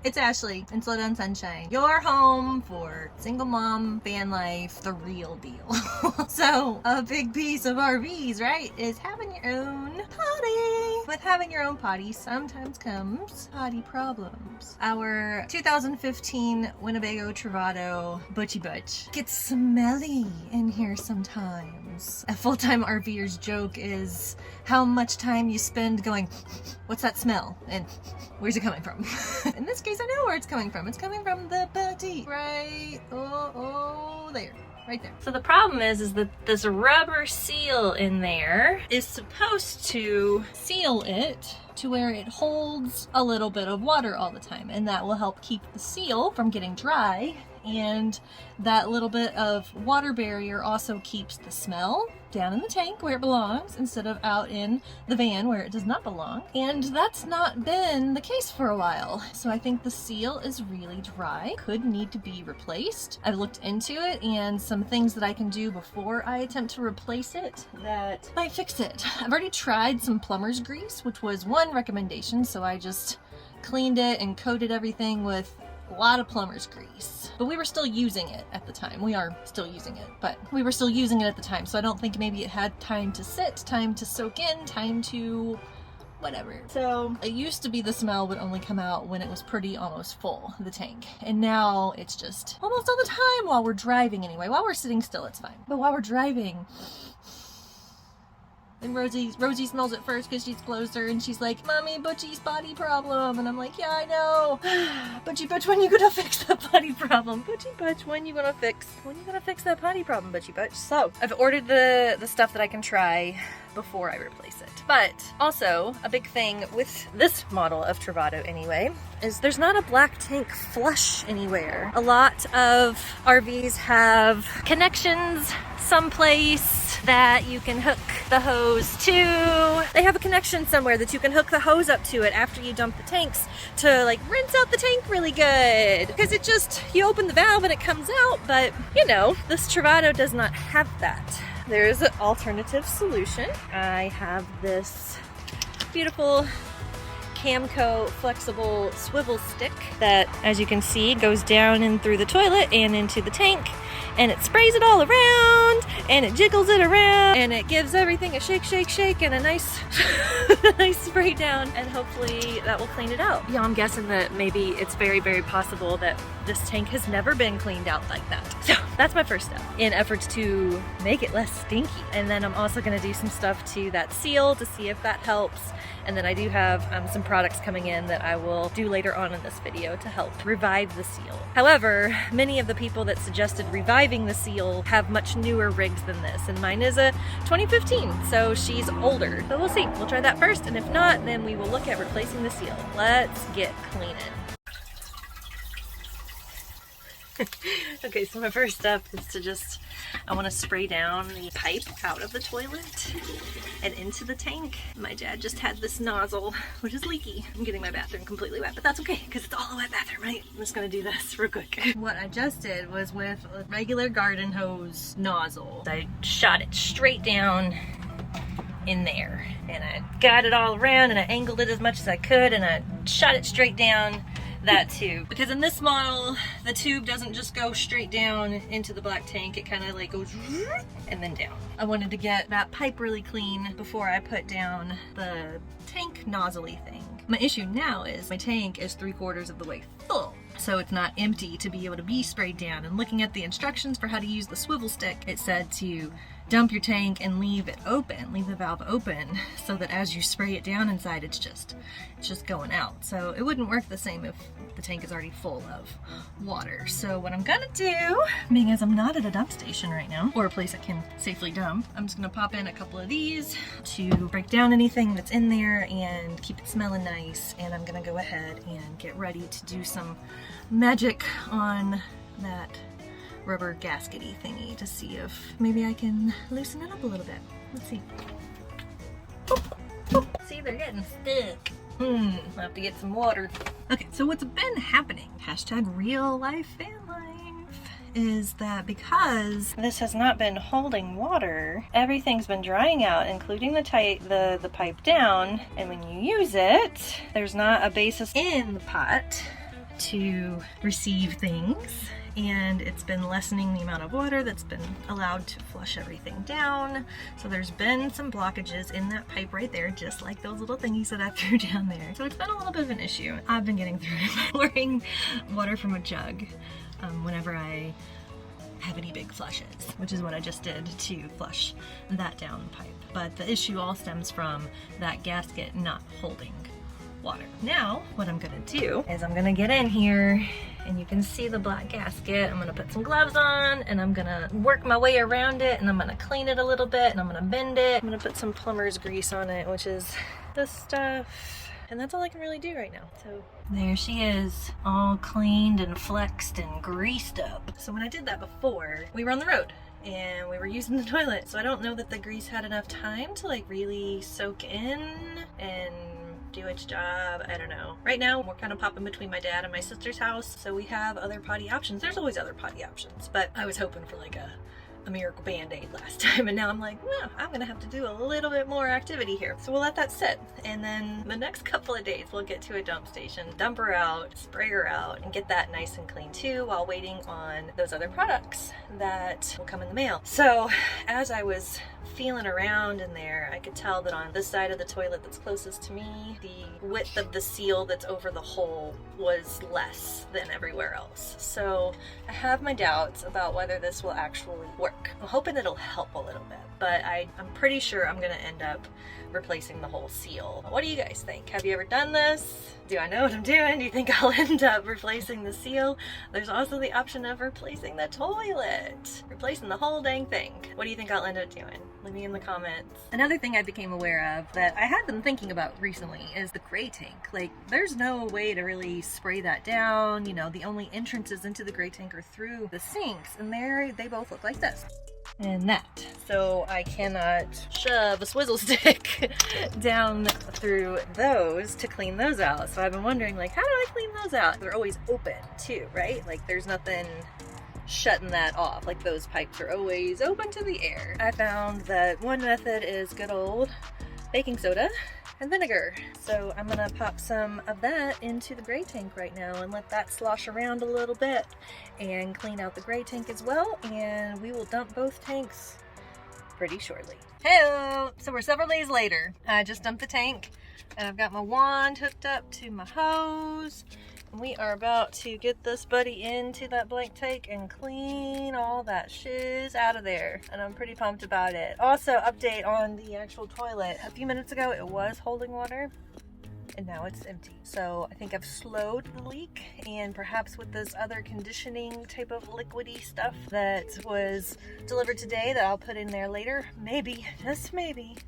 It's Ashley in Slowdown Sunshine, your home for single mom, van life, the real deal. So, a big piece of RVs, right, is having your own potty. With having your own potty sometimes comes potty problems. Our 2015 Winnebago Travado Butchie Butch gets smelly in here sometimes. A full-time RVer's joke is how much time you spend going, what's that smell? And where's it coming from? In this case, I know where it's coming from. It's coming from the potty. Right, there. Right there. So the problem is that this rubber seal in there is supposed to seal it to where it holds a little bit of water all the time, and that will help keep the seal from getting dry, and that little bit of water barrier also keeps the smell down in the tank where it belongs instead of out in the van where it does not belong. And that's not been the case for a while. So I think the seal is really dry, could need to be replaced. I've looked into it and some things that I can do before I attempt to replace it that might fix it. I've already tried some plumber's grease, which was one recommendation, so I just cleaned it and coated everything with a lot of plumber's grease. But we were still using it at the time. We are still using it, but we were still using it at the time, so I don't think maybe it had time to sit, time to soak in, time to whatever. So it used to be the smell would only come out when it was pretty almost full, the tank. And now it's just almost all the time while we're driving anyway. While we're sitting still, it's fine. But while we're driving, and Rosie smells it first because she's closer, and she's like, Mommy, Butchie's potty problem. And I'm like, yeah, I know. Butchie Butch, when you gonna fix the potty problem? Butchie Butch, when you gonna fix that potty problem, Butchie Butch? So I've ordered the stuff that I can try before I replace it. But also a big thing with this model of Travado anyway is there's not a black tank flush anywhere. A lot of RVs have connections someplace that you can hook the hose to. They have a connection somewhere that you can hook the hose up to it after you dump the tanks to like rinse out the tank really good. Because it just, you open the valve and it comes out, but you know, this Travado does not have that. There is an alternative solution. I have this beautiful Camco flexible swivel stick that, as you can see, goes down and through the toilet and into the tank, and it sprays it all around and it jiggles it around and it gives everything a shake and a nice nice spray down, and hopefully that will clean it out. Yeah, I'm guessing that maybe it's very, very possible that this tank has never been cleaned out like that. So that's my first step in efforts to make it less stinky. And then I'm also going to do some stuff to that seal to see if that helps. And then I do have some products coming in that I will do later on in this video to help revive the seal. However, many of the people that suggested reviving the seal have much newer rigs than this, and mine is a 2015, so she's older. So we'll see. We'll try that first, and if not, then we will look at replacing the seal. Let's get cleaning. Okay, so my first step is to just, I want to spray down the pipe out of the toilet and into the tank. My dad just had this nozzle, which is leaky. I'm getting my bathroom completely wet, but that's okay, because it's all a wet bathroom, right? I'm just going to do this real quick. What I just did was with a regular garden hose nozzle, I shot it straight down in there, and I got it all around, and I angled it as much as I could, and I shot it straight down that tube. Because in this model, the tube doesn't just go straight down into the black tank, it kind of like goes and then down. I wanted to get that pipe really clean before I put down the tank nozzly thing. My issue now is my tank is 3/4 of the way full, so it's not empty to be able to be sprayed down. And looking at the instructions for how to use the swivel stick, it said to dump your tank and leave it open, leave the valve open, so that as you spray it down inside, it's just going out. So it wouldn't work the same if the tank is already full of water. So what I'm gonna do, being as I'm not at a dump station right now, or a place I can safely dump, I'm just gonna pop in a couple of these to break down anything that's in there and keep it smelling nice. And I'm gonna go ahead and get ready to do some magic on that rubber gaskety thingy to see if maybe I can loosen it up a little bit. Let's see. See, they're getting stuck. I'll have to get some water. Okay, so what's been happening, hashtag real life van life, is that because this has not been holding water, everything's been drying out, including the pipe down, and when you use it, there's not a basis in the pot to receive things, and it's been lessening the amount of water that's been allowed to flush everything down. So there's been some blockages in that pipe right there, just like those little thingies that I threw down there. So it's been a little bit of an issue. I've been getting through it by pouring water from a jug whenever I have any big flushes, which is what I just did to flush that down the pipe. But the issue all stems from that gasket not holding water. Now, what I'm gonna do is I'm gonna get in here, and you can see the black gasket. I'm gonna put some gloves on, and I'm gonna work my way around it, and I'm gonna clean it a little bit, and I'm gonna bend it. I'm gonna put some plumber's grease on it, which is this stuff. And that's all I can really do right now. So there she is, all cleaned and flexed and greased up. So when I did that before, we were on the road and we were using the toilet. So I don't know that the grease had enough time to like really soak in and do its job. I don't know. Right now we're kind of popping between my dad and my sister's house, so we have other potty options. There's always other potty options, but I was hoping for like a miracle band-aid last time, and now I'm like, well, I'm gonna have to do a little bit more activity here. So we'll let that sit, and then the next couple of days we'll get to a dump station, dump her out, spray her out, and get that nice and clean too, while waiting on those other products that will come in the mail. So as I was feeling around in there, I could tell that on this side of the toilet that's closest to me, the width of the seal that's over the hole was less than everywhere else. So I have my doubts about whether this will actually work. I'm hoping it'll help a little bit, but I'm pretty sure I'm gonna end up replacing the whole seal. What do you guys think? Have you ever done this? Do I know what I'm doing? Do you think I'll end up replacing the seal? There's also the option of replacing the toilet. Replacing the whole dang thing. What do you think I'll end up doing? Leave me in the comments. Another thing I became aware of that I had been thinking about recently is the gray tank. Like, there's no way to really spray that down. You know, the only entrances into the gray tank are through the sinks, and they both look like this. And that. So I cannot shove a swizzle stick down through those to clean those out. So I've been wondering, like, how do I clean those out? They're always open too, right? Like, there's nothing shutting that off. Like, those pipes are always open to the air. I found that one method is good old baking soda and vinegar. So I'm gonna pop some of that into the gray tank right now and let that slosh around a little bit and clean out the gray tank as well, and we will dump both tanks pretty shortly. Hello! So we're several days later. I just dumped the tank, and I've got my wand hooked up to my hose. We are about to get this buddy into that blank tank and clean all that shiz out of there, and I'm pretty pumped about it. Also, update on the actual toilet. A few minutes ago it was holding water, and now it's empty. So I think I've slowed the leak, and perhaps with this other conditioning type of liquidy stuff that was delivered today that I'll put in there later, maybe, just maybe,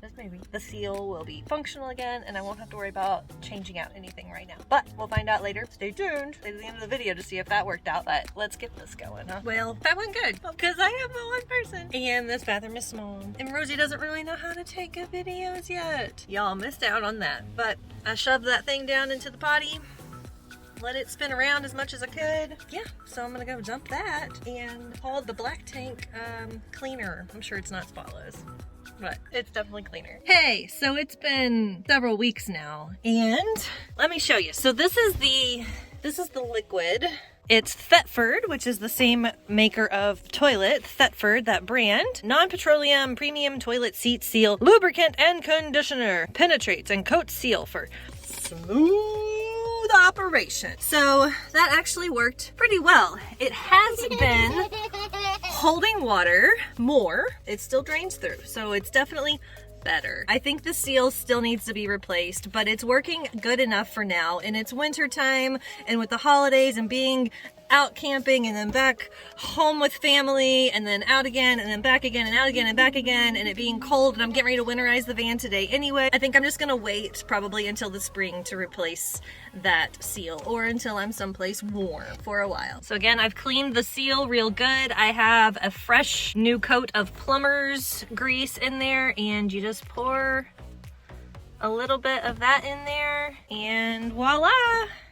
the seal will be functional again, and I won't have to worry about changing out anything right now. But we'll find out later. Stay tuned. Stay to the end of the video to see if that worked out. But let's get this going, huh? Well, that went good, because I have but one person, and this bathroom is small, and Rosie doesn't really know how to take good videos yet. Y'all missed out on that, but I shoved that thing down into the potty, let it spin around as much as I could. Yeah, so I'm gonna go dump that and haul the black tank cleaner. I'm sure it's not spotless, but it's definitely cleaner. Hey, so it's been several weeks now, and let me show you. So this is the liquid. It's Thetford, which is the same maker of toilet, Thetford, that brand. Non-petroleum premium toilet seat seal, lubricant and conditioner. Penetrates and coats seal for smooth operation. So that actually worked pretty well. It has been holding water more. It still drains through, so it's definitely better. I think the seal still needs to be replaced, but it's working good enough for now. And it's winter time, and with the holidays and being out camping and then back home with family and then out again and then back again and out again and back again, and it being cold, and I'm getting ready to winterize the van today anyway, I think I'm just gonna wait probably until the spring to replace that seal, or until I'm someplace warm for a while. So again, I've cleaned the seal real good. I have a fresh new coat of plumber's grease in there, and you just pour a little bit of that in there, and voila!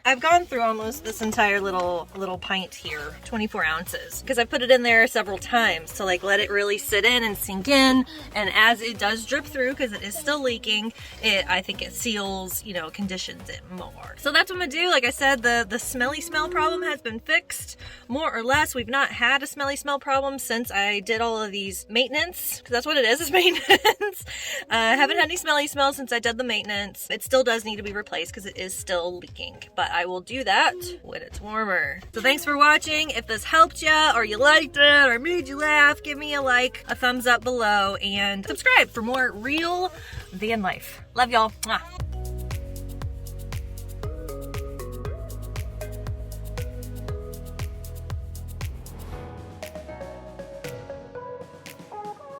I've gone through almost this entire little pint here, 24 ounces, because I put it in there several times to like let it really sit in and sink in. And as it does drip through, because it is still leaking, I think it seals, you know, conditions it more. So that's what I'm gonna do. Like I said, the smelly smell problem has been fixed, more or less. We've not had a smelly smell problem since I did all of these maintenance, because that's what it is maintenance. I haven't had any smelly smell since I did the maintenance. It still does need to be replaced because it is still leaking, but I will do that when it's warmer. So thanks for watching. If this helped you, or you liked it, or made you laugh, give me a like, a thumbs up below, and subscribe for more real van life. Love y'all. Mwah.